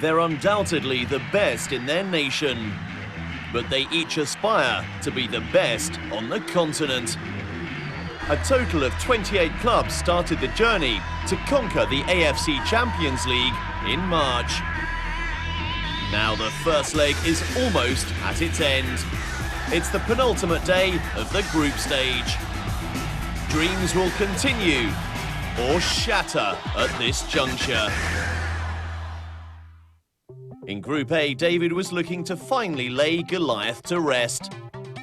They're undoubtedly the best in their nation, but they each aspire to be the best on the continent. A total of 28 clubs started the journey to conquer the AFC Champions League in March. Now the first leg is almost at its end. It's the penultimate day of the group stage. Dreams will continue or shatter at this juncture. In Group A, David was looking to finally lay Goliath to rest.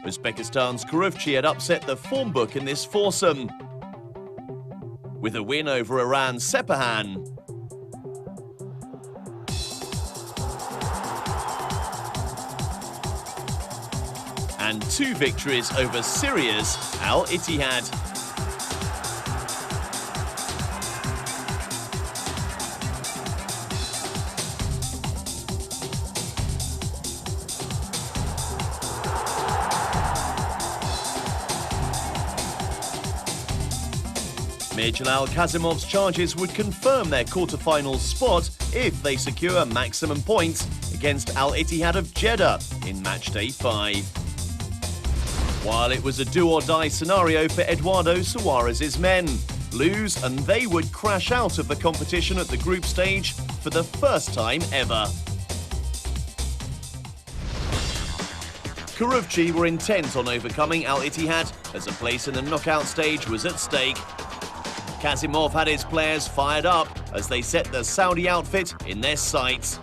Uzbekistan's庫魯夫奇had upset the form book in this foursome with a win over Iran's Sepahan. And 2 victories over Syria's Al Ittihad. Mirjalal Kazimov's charges would confirm their quarter-finals spot if they secure maximum points against Al Ittihad of Jeddah in Matchday 5. While it was a do-or-die scenario for Eduardo Suarez's men, lose and they would crash out of the competition at the group stage for the first time ever.庫魯夫奇were intent on overcoming Al Ittihad as a place in the knockout stage was at stake. Kazimov had his players fired up as they set the Saudi outfit in their sights.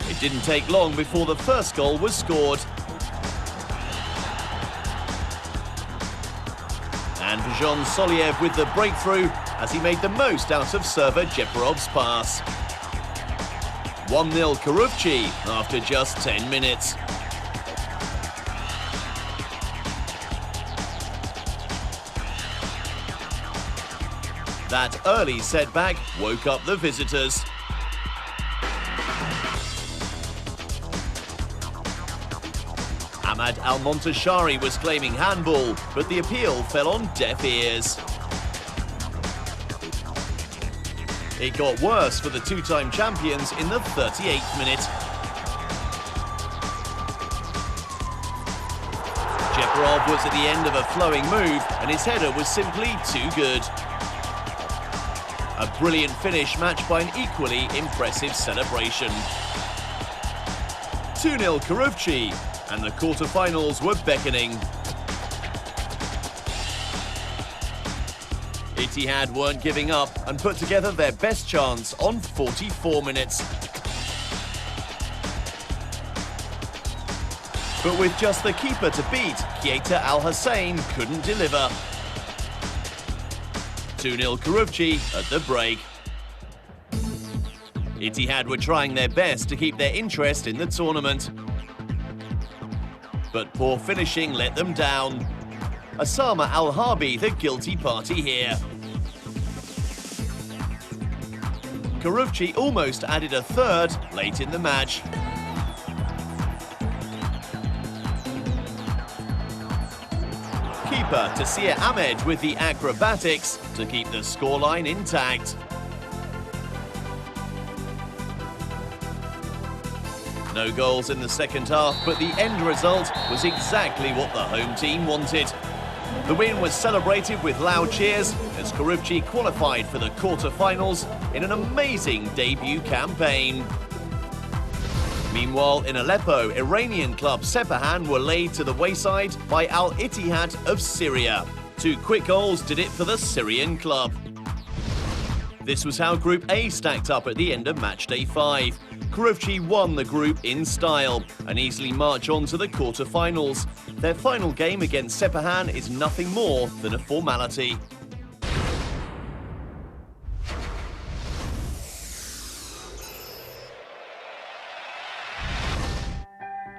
It didn't take long before the first goal was scored. And Jean Soliev with the breakthrough as he made the most out of server Jeparov's pass. 1-0 庫魯夫奇after just 10 minutes. That early setback woke up the visitors. Ahmad Al-Montashari was claiming handball, but the appeal fell on deaf ears. It got worse for the 2-time champions in the 38th minute. Jeparov was at the end of a flowing move, and his header was simply too good. A brilliant finish matched by an equally impressive celebration. 2-0 庫魯夫奇, and the quarter-finals were beckoning. Ittihad weren't giving up and put together their best chance on 44 minutes. But with just the keeper to beat, Keita Al-Hussein couldn't deliver. 2-0 庫魯夫奇at the break. Ittihad were trying their best to keep their interest in the tournament. But poor finishing let them down. Osama Al-Harbi the guilty party here.庫魯夫奇almost added a third late in the match. Keeper Tasir Ahmed with the acrobatics to keep the scoreline intact. No goals in the second half, but the end result was exactly what the home team wanted. The win was celebrated with loud cheers as庫魯夫奇qualified for the quarter-finals in an amazing debut campaign. Meanwhile, in Aleppo, Iranian club Sepahan were laid to the wayside by Al Ittihad of Syria. 2 quick goals did it for the Syrian club. This was how Group A stacked up at the end of Matchday 5.庫魯夫奇won the group in style and easily march on to the quarter-finals. Their final game against Sepahan is nothing more than a formality.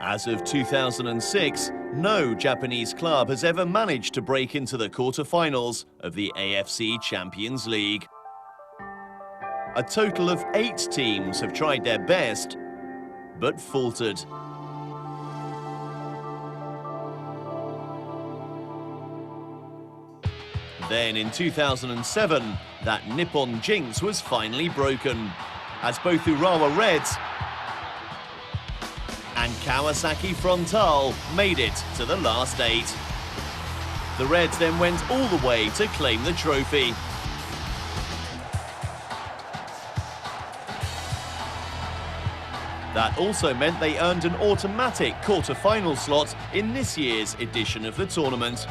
As of 2006, no Japanese club has ever managed to break into the quarter-finals of the AFC Champions League. A total of 8 teams have tried their best, but faltered. Then in 2007, that Nippon jinx was finally broken. as both Urawa Reds and Kawasaki Frontale made it to the last 8. The Reds then went all the way to claim the trophy. That also meant they earned an automatic quarter-final slot in this year's edition of the tournament.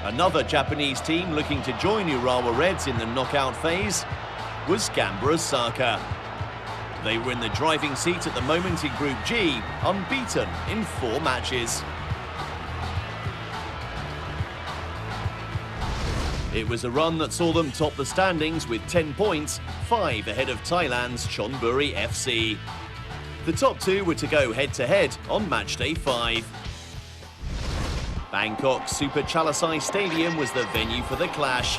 Another Japanese team looking to join Urawa Reds in the knockout phase was Gamba Osaka. They were in the driving seat at the moment in Group G, unbeaten in 4 matches. It was a run that saw them top the standings with 10 points, 5 ahead of Thailand's Chonburi FC. The top 2 were to go head-to-head on Matchday 5. Bangkok's Super Chalasai Stadium was the venue for the clash.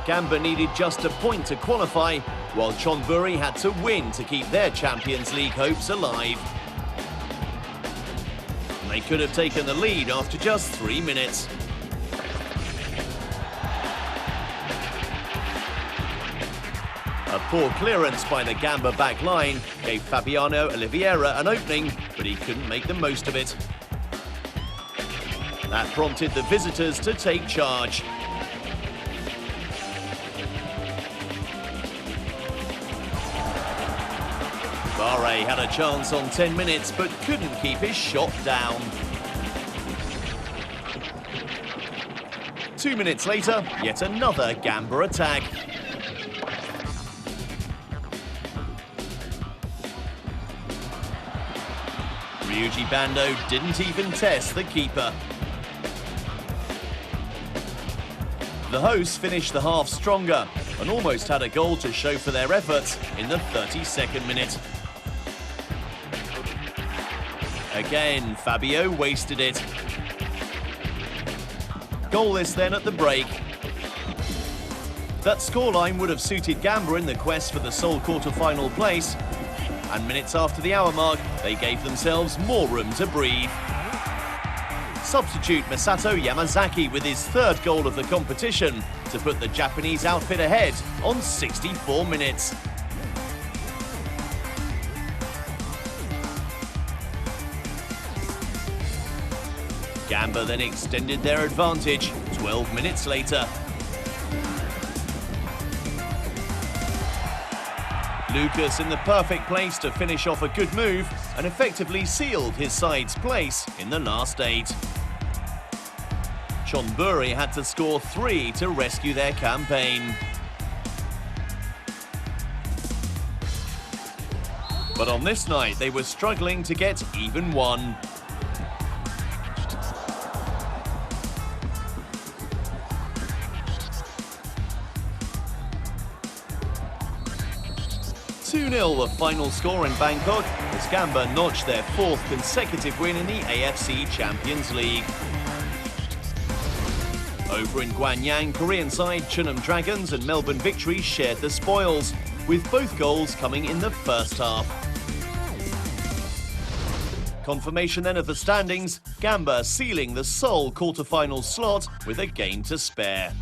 Gamba needed just a point to qualify, while Chonburi had to win to keep their Champions League hopes alive. They could have taken the lead after just 3 minutes. A poor clearance by the Gamba back line gave Fabiano Oliveira an opening, but he couldn't make the most of it. That prompted the visitors to take charge. Barre had a chance on 10 minutes, but couldn't keep his shot down. 2 minutes later, yet another Gamba attack. Ryuji Bando didn't even test the keeper. The hosts finished the half stronger and almost had a goal to show for their efforts in the 32nd minute. Again, Fabio wasted it. Goalless then at the break. That scoreline would have suited Gamba in the quest for the sole quarter-final place, and minutes after the hour mark, they gave themselves more room to breathe. Substitute Masato Yamazaki with his 3rd goal of the competition to put the Japanese outfit ahead on 64 minutes. Gamba then extended their advantage 12 minutes later. Lucas in the perfect place to finish off a good move and effectively sealed his side's place in the last 8. Chonburi had to score 3 to rescue their campaign. But on this night, they were struggling to get even one. The final score in Bangkok as Gamba notched their 4th consecutive win in the AFC Champions League. Over in Gwanyang, Korean side Chunam Dragons and Melbourne Victory shared the spoils, with both goals coming in the first half. Confirmation then of the standings, Gamba sealing the sole quarter-final slot with a game to spare.